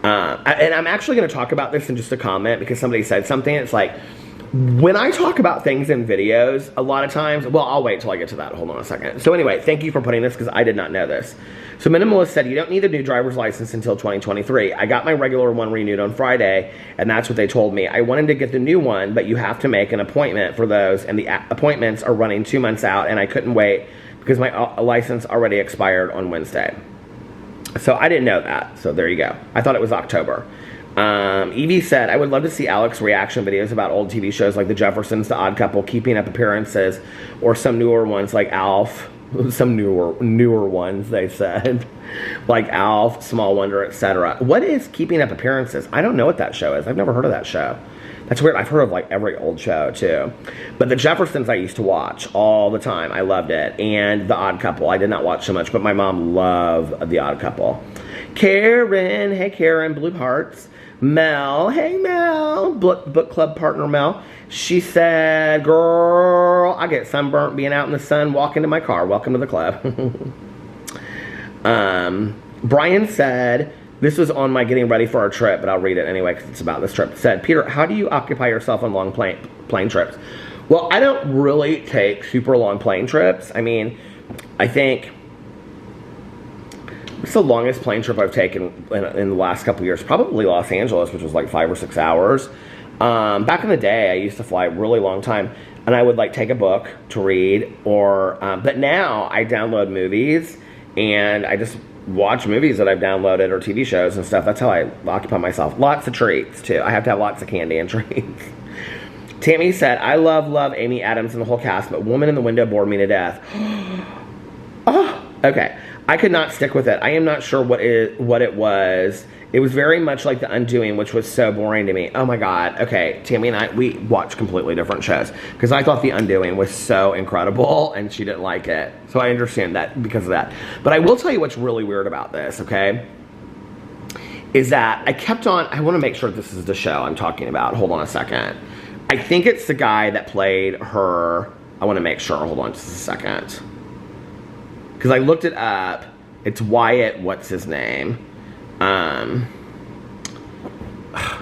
And I'm actually going to talk about this in just a comment, because somebody said something. It's like, when I talk about things in videos, a lot of times, well, I'll wait till I get to that. Hold on a second. So anyway, thank you for putting this, because I did not know this. So Minimalist said, you don't need a new driver's license until 2023. I got my regular one renewed on Friday, and that's what they told me. I wanted to get the new one, but you have to make an appointment for those, and the appointments are running 2 months out, and I couldn't wait because my license already expired on Wednesday. So I didn't know that. So there you go. I thought it was October. Evie said, I would love to see Alex reaction videos about old TV shows like The Jeffersons, The Odd Couple, Keeping Up Appearances, or some newer ones like Alf. Some newer ones, they said. Like Alf, Small Wonder, etc. What is Keeping Up Appearances? I don't know what that show is. I've never heard of that show. That's weird. I've heard of like every old show too. But The Jeffersons I used to watch all the time. I loved it. And The Odd Couple. I did not watch so much, but my mom loved The Odd Couple. Karen. Hey, Karen. Blue Hearts. Mel, hey Mel, book club partner Mel. She said, girl, I get sunburnt being out in the sun, walking to my car. Welcome to the club. Brian said, this was on my getting ready for our trip, but I'll read it anyway because it's about this trip. It said, Peter, how do you occupy yourself on long plane trips? Well, I don't really take super long plane trips. I mean, I think it's the longest plane trip I've taken in the last couple of years. Probably Los Angeles, which was like 5 or 6 hours. Back in the day, I used to fly a really long time, and I would like take a book to read, or but now I download movies, and I just watch movies that I've downloaded or TV shows and stuff. That's how I occupy myself. Lots of treats, too. I have to have lots of candy and treats. Tammy said, I love Amy Adams and the whole cast, but Woman in the Window bored me to death. Oh, okay. I could not stick with it. I am not sure what it was. It was very much like The Undoing, which was so boring to me. Oh my God. Okay, Tammy and I, we watched completely different shows because I thought The Undoing was so incredible and she didn't like it. So I understand that because of that. But I will tell you what's really weird about this, okay? Is that I kept on, I want to make sure this is the show I'm talking about. Hold on a second. I think it's the guy that played her. I want to make sure. Hold on just a second. Because I looked it up. It's Wyatt, what's his name?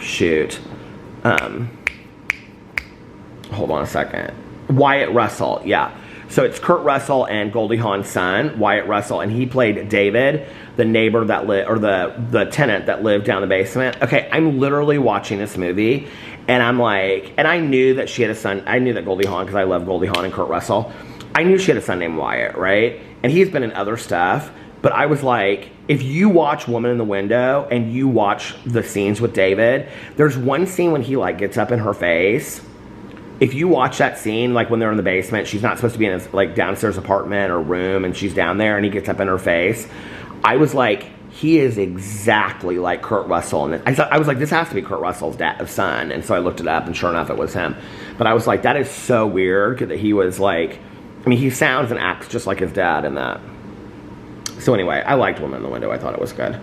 Shoot. Hold on a second. Wyatt Russell, yeah. So it's Kurt Russell and Goldie Hawn's son, Wyatt Russell, and he played David, the neighbor that lived, or the tenant that lived down the basement. Okay, I'm literally watching this movie, and I'm like, and I knew that she had a son. I knew that Goldie Hawn, because I love Goldie Hawn and Kurt Russell. I knew she had a son named Wyatt, right? And he's been in other stuff. But I was like, if you watch Woman in the Window and you watch the scenes with David, there's one scene when he like gets up in her face. If you watch that scene, like when they're in the basement, she's not supposed to be in his like downstairs apartment or room, and she's down there and he gets up in her face. I was like, he is exactly like Kurt Russell. And I was like, this has to be Kurt Russell's son. And so I looked it up, and sure enough, it was him. But I was like, that is so weird that he was like, I mean, he sounds and acts just like his dad in that. So anyway, I liked Woman in the Window. I thought it was good.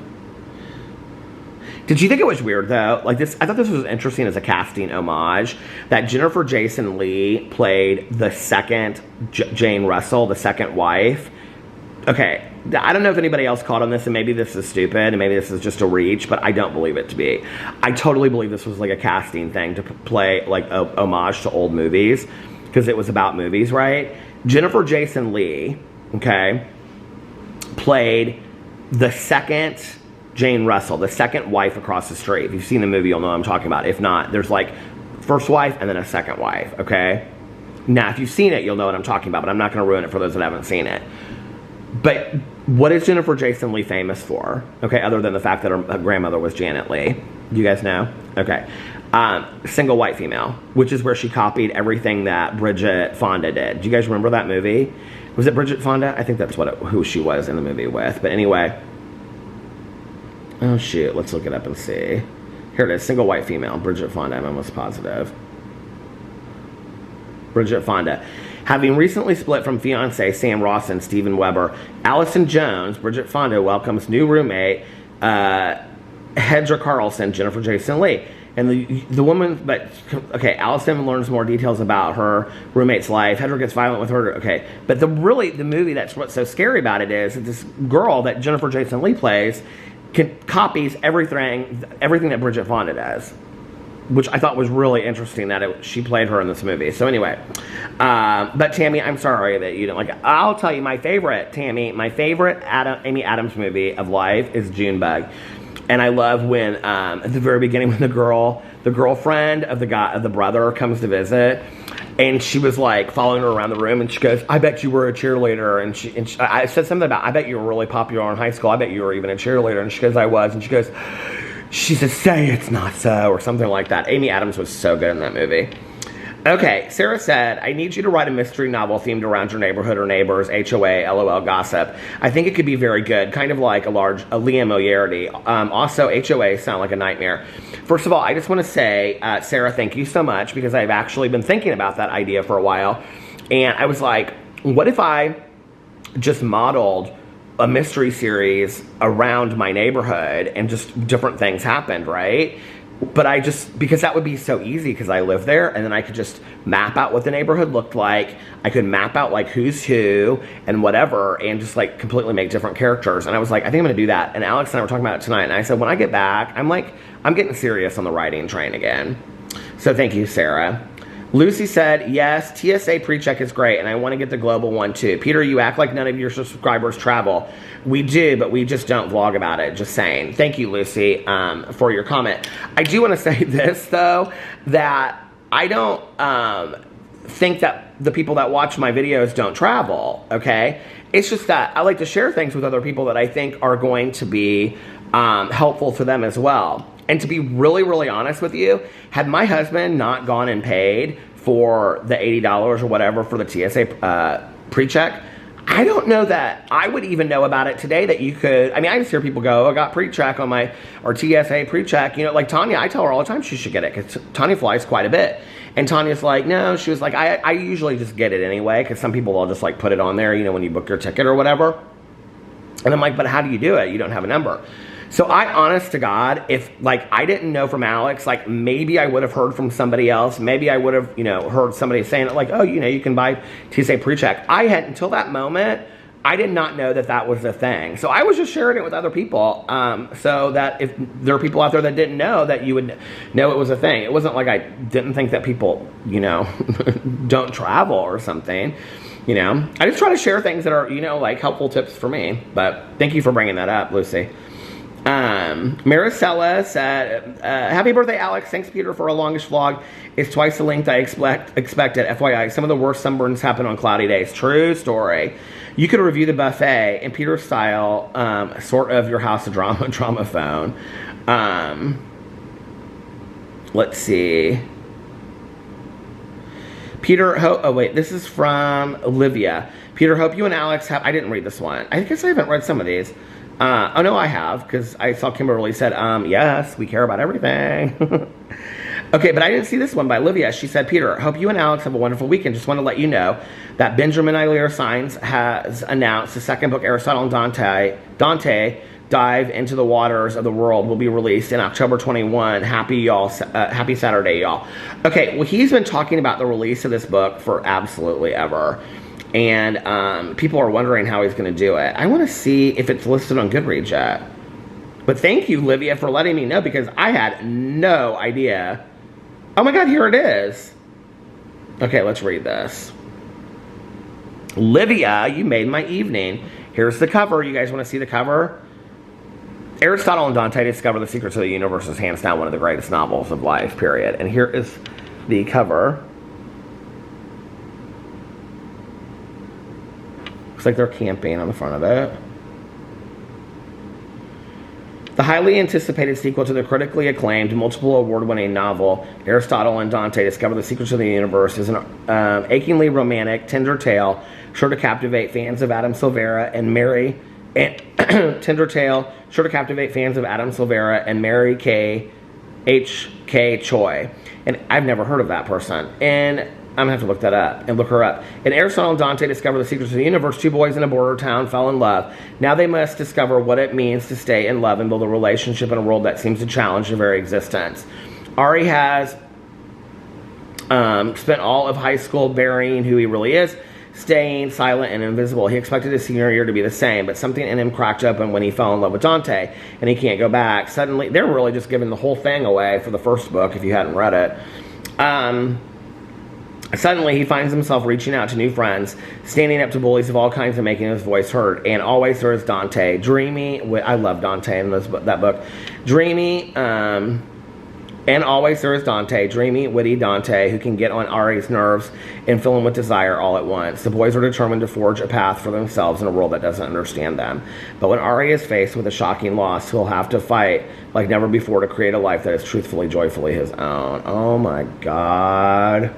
Did you think it was weird, though? Like this, I thought this was interesting as a casting homage, that Jennifer Jason Leigh played the second Jane Russell, the second wife. Okay, I don't know if anybody else caught on this, and maybe this is stupid, and maybe this is just a reach, but I don't believe it to be. I totally believe this was like a casting thing to play like a homage to old movies, because it was about movies, right? Jennifer Jason Leigh, okay, played the second Jane Russell, the second wife across the street. If you've seen the movie, you'll know what I'm talking about. If not, there's like first wife and then a second wife, okay? Now, if you've seen it, you'll know what I'm talking about, but I'm not going to ruin it for those that haven't seen it. But what is Jennifer Jason Leigh famous for? Okay, other than the fact that her grandmother was Janet Leigh. Do you guys know? Okay. Single white female, which is where she copied everything that Bridget Fonda did. Do you guys remember that movie? Was it Bridget Fonda? I think that's who she was in the movie with. But anyway. Oh, shoot. Let's look it up and see. Here it is. Single white female. Bridget Fonda. I'm almost positive. Bridget Fonda. Having recently split from fiancé Sam Rawson, Steven Weber, Allison Jones, Bridget Fonda welcomes new roommate, Hedra Carlson, Jennifer Jason Leigh. And the woman, but, okay, Allison learns more details about her roommate's life. Hedra gets violent with her. Okay, but the movie, that's what's so scary about it is that this girl that Jennifer Jason Leigh plays copies everything that Bridget Fonda does, which I thought was really interesting that she played her in this movie. So anyway, but Tammy, I'm sorry that you didn't like it. I'll tell you my favorite, Tammy, my favorite Amy Adams movie of life is Junebug. And I love when, at the very beginning, when the girlfriend of the brother comes to visit, and she was like following her around the room, and she goes, I bet you were a cheerleader. And I said something about, I bet you were really popular in high school. I bet you were even a cheerleader. And she goes, I was. And she says, say it's not so, or something like that. Amy Adams was so good in that movie. Okay, Sarah said, I need you to write a mystery novel themed around your neighborhood or neighbors, HOA, LOL, gossip. I think it could be very good, kind of like a Liam O'Yeardy. Also, HOA sound like a nightmare. First of all, I just want to say, Sarah, thank you so much, because I've actually been thinking about that idea for a while. And I was like, what if I just modeled a mystery series around my neighborhood and just different things happened, right? But because that would be so easy because I live there, and then I could just map out what the neighborhood looked like. I could map out like who's who and whatever, and just like completely make different characters. And I was like, I think I'm going to do that. And Alex and I were talking about it tonight, and I said, when I get back, I'm getting serious on the writing train again. So thank you, Sarah. Lucy said, yes, TSA PreCheck is great, and I want to get the global one too. Peter, you act like none of your subscribers travel. We do, but we just don't vlog about it. Just saying. Thank you, Lucy, for your comment. I do want to say this, though, that I don't think that the people that watch my videos don't travel, okay? It's just that I like to share things with other people that I think are going to be helpful to them as well. And to be really, really honest with you, had my husband not gone and paid for the $80 or whatever for the TSA pre-check. I don't know that I would even know about it today that you could. I mean, I just hear people go, I got pre-check on my, or TSA pre-check. You know, like Tanya, I tell her all the time she should get it because Tanya flies quite a bit. And Tanya's like, no, she was like, I usually just get it anyway because some people will just like put it on there, you know, when you book your ticket or whatever. And I'm like, but how do you do it? You don't have a number. So I, honest to God, if like I didn't know from Alex, like maybe I would have heard from somebody else. Maybe I would have, you know, heard somebody saying it like, oh, you know, you can buy TSA pre-check. I had, until that moment, I did not know that that was the thing. So I was just sharing it with other people so that if there are people out there that didn't know, that you would know it was a thing. It wasn't like I didn't think that people, you know, don't travel or something. You know, I just try to share things that are, you know, like helpful tips for me. But thank you for bringing that up, Lucy. Maricela said, happy birthday, Alex. Thanks, Peter, for a longish vlog. It's twice the length I expected. FYI, some of the worst sunburns happen on cloudy days. True story. You could review the buffet in Peter's style, sort of your House of Drama phone. Let's see. Peter, oh wait, this is from Olivia. Peter, hope you and Alex have, I didn't read this one. I guess I haven't read some of these. Oh no, I have, because I saw Kimberly said, yes, we care about everything. Okay, but I didn't see this one by Olivia. She said, Peter, hope you and Alex have a wonderful weekend. Just want to let you know that Benjamin Iler Signs has announced the second book, Aristotle and Dante Dive into the Waters of the World, will be released in October 21. Happy y'all, happy Saturday, y'all. Okay, well, he's been talking about the release of this book for absolutely ever. And people are wondering how he's going to do it. I want to see if it's listed on Goodreads yet. But thank you, Livia, for letting me know, because I had no idea. Oh my God, here it is. Okay, let's read this. Livia, you made my evening. Here's the cover. You guys want to see the cover? Aristotle and Dante Discover the Secrets of the Universe is hands down one of the greatest novels of life, period. And here is the cover. Looks like they're camping on the front of it. The highly anticipated sequel to the critically acclaimed, multiple award-winning novel, Aristotle and Dante Discover the Secrets of the Universe, is an achingly romantic, tender tale sure to captivate fans of Adam Silvera and Mary... tender tale sure to captivate fans of Adam Silvera and Mary H.K. Choi. And I've never heard of that person. And I'm going to have to look that up and look her up. In Aristotle and Dante Discover the Secrets of the Universe, two boys in a border town fell in love. Now they must discover what it means to stay in love and build a relationship in a world that seems to challenge their very existence. Ari has spent all of high school burying who he really is, staying silent and invisible. He expected his senior year to be the same, but something in him cracked open when he fell in love with Dante, and he can't go back. Suddenly, they're really just giving the whole thing away for the first book, if you hadn't read it. Suddenly, he finds himself reaching out to new friends, standing up to bullies of all kinds and making his voice heard. And always there is Dante, dreamy. I love Dante in that book. Dreamy, and always there is Dante, dreamy, witty Dante, who can get on Ari's nerves and fill him with desire all at once. The boys are determined to forge a path for themselves in a world that doesn't understand them. But when Ari is faced with a shocking loss, he'll have to fight like never before to create a life that is truthfully, joyfully his own. Oh my God.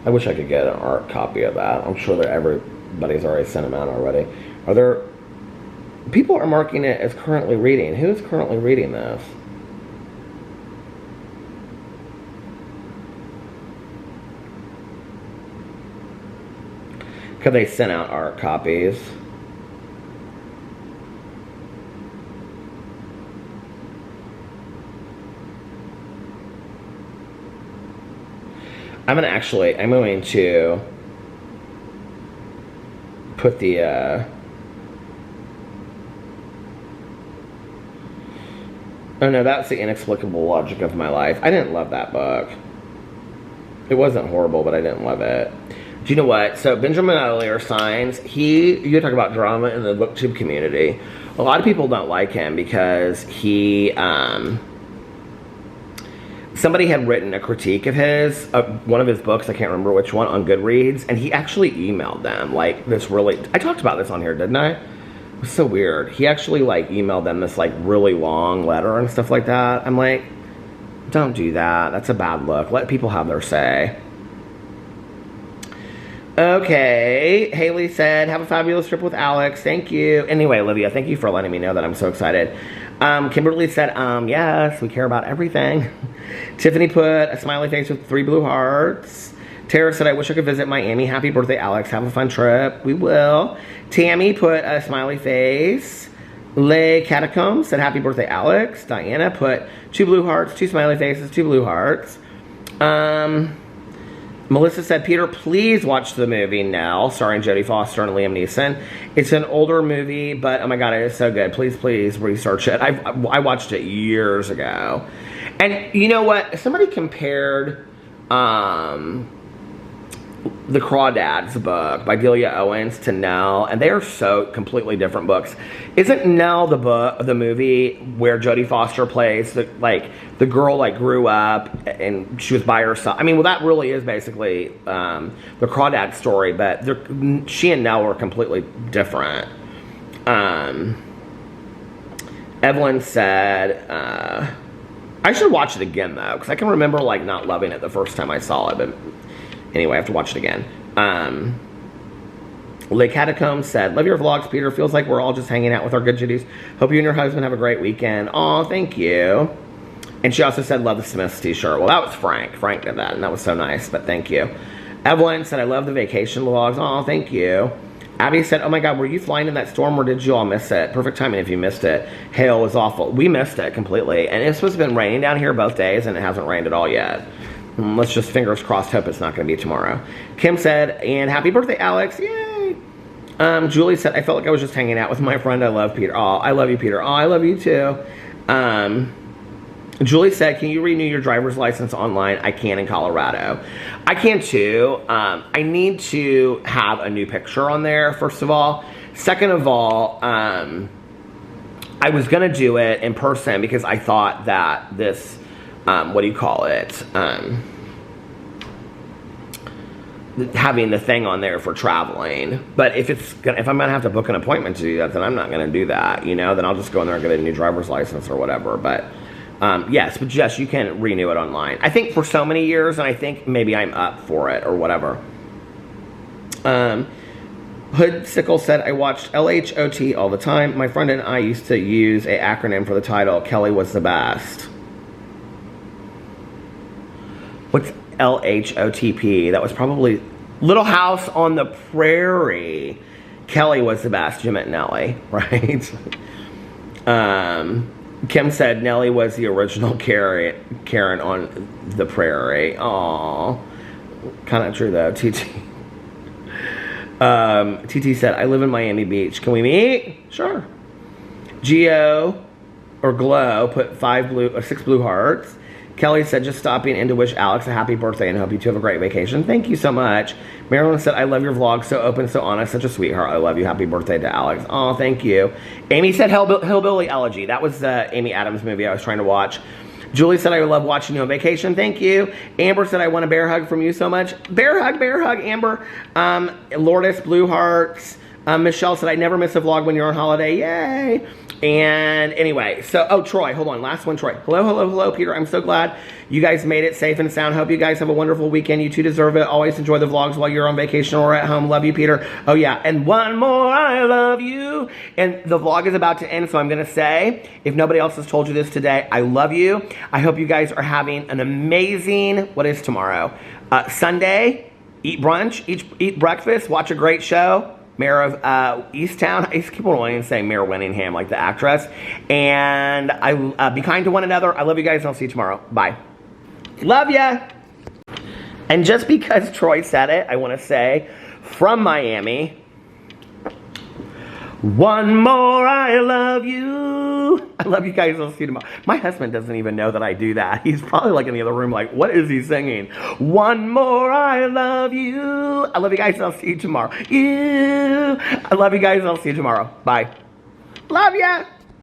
I wish I could get an art copy of that. I'm sure that everybody's already sent them out already. Are there... People are marking it as currently reading. Who's currently reading this? Because they sent out art copies. I'm going to put the, oh no, that's The Inexplicable Logic of My Life. I didn't love that book. It wasn't horrible, but I didn't love it. Do you know what? So Benjamin Iler Signs, you talk about drama in the booktube community. A lot of people don't like him because he, somebody had written a critique of his, one of his books, I can't remember which one, on Goodreads, and he actually emailed them, like, this really, I talked about this on here, didn't I? It was so weird. He actually, like, emailed them this, like, really long letter and stuff like that. I'm like, don't do that. That's a bad look. Let people have their say. Okay. Haley said, have a fabulous trip with Alex. Thank you. Anyway, Olivia, thank you for letting me know that. I'm so excited. Kimberly said, yes, we care about everything. Tiffany put a smiley face with 3 blue hearts. Tara said, I wish I could visit Miami. Happy birthday, Alex. Have a fun trip. We will. Tammy put a smiley face. Le Catacomb said, happy birthday, Alex. Diana put 2 blue hearts, 2 smiley faces, 2 blue hearts. Melissa said, Peter, please watch the movie Nell, starring Jodie Foster and Liam Neeson. It's an older movie, but oh my god, it is so good. Please, please research it. I watched it years ago. And you know what? Somebody compared the Crawdads book by Delia Owens to Nell, and they are so completely different books. Isn't Nell the movie where Jodie Foster plays the girl like grew up and she was by herself? I mean, well, that really is basically the Crawdad story, but she and Nell were completely different. Evelyn said, I should watch it again though, because I can remember like not loving it the first time I saw it, but anyway, I have to watch it again. Le Catacomb said, love your vlogs, Peter. Feels like we're all just hanging out with our good Judies. Hope you and your husband have a great weekend. Aw, thank you. And she also said, love the Smiths t-shirt. Well, that was Frank. Frank did that, and that was so nice, but thank you. Evelyn said, I love the vacation vlogs. Aw, thank you. Abby said, oh my god, were you flying in that storm or did you all miss it? Perfect timing if you missed it. Hail was awful. We missed it completely. And it's supposed to have been raining down here both days, and it hasn't rained at all yet. Let's just fingers crossed hope it's not going to be tomorrow. Kim said, and happy birthday, Alex. Yay. Julie said, I felt like I was just hanging out with my friend. I love Peter. Oh, I love you, Peter. Oh, I love you too. Julie said, can you renew your driver's license online? I can in Colorado. I can too. I need to have a new picture on there, first of all. Second of all, I was going to do it in person because I thought that this... what do you call it? Having the thing on there for traveling. But if I'm gonna have to book an appointment to do that, then I'm not gonna do that. You know, then I'll just go in there and get a new driver's license or whatever. But yes, but yes, you can renew it online. I think for so many years, and I think maybe I'm up for it or whatever. Hood Sickle said, I watched LHOT all the time. My friend and I used to use an acronym for the title. Kelly was the best. What's LHOTP? That was probably Little House on the Prairie. Kelly was the best. You meant Nellie, right? Kim said Nellie was the original Karen on the Prairie. Aw. Kind of true, though. TT. TT said, I live in Miami Beach. Can we meet? Sure. Geo, or Glow, put 6 blue hearts. Kelly said, just stopping in to wish Alex a happy birthday and hope you two have a great vacation. Thank you so much. Marilyn said, I love your vlog. So open, so honest, such a sweetheart. I love you. Happy birthday to Alex. Oh, thank you. Amy said, Hillbilly Elegy. That was the Amy Adams movie I was trying to watch. Julie said, I love watching you on vacation. Thank you. Amber said, I want a bear hug from you so much. Bear hug, Amber. Lourdes, blue hearts. Michelle said, I never miss a vlog when you're on holiday. Yay. And anyway, so, oh, Troy, hold on. Last one, Troy. Hello, Peter. I'm so glad you guys made it safe and sound. Hope you guys have a wonderful weekend. You two deserve it. Always enjoy the vlogs while you're on vacation or at home. Love you, Peter. Oh, yeah. And one more, I love you. And the vlog is about to end, so I'm going to say, if nobody else has told you this today, I love you. I hope you guys are having an amazing, what is tomorrow? Sunday. Eat brunch, eat breakfast, watch a great show. Mayor of Easttown. I keep wanting to say Mayor Winningham, like the actress. And be kind to one another. I love you guys, and I'll see you tomorrow. Bye. Love ya. And just because Troy said it, I want to say, from Miami, one more, I love you. I love you guys. I'll see you tomorrow. My husband doesn't even know that I do that. He's probably like in the other room like, what is he singing? One more, I love you. I love you guys. I'll see you tomorrow. I love you guys. I'll see you tomorrow. Bye. Love ya.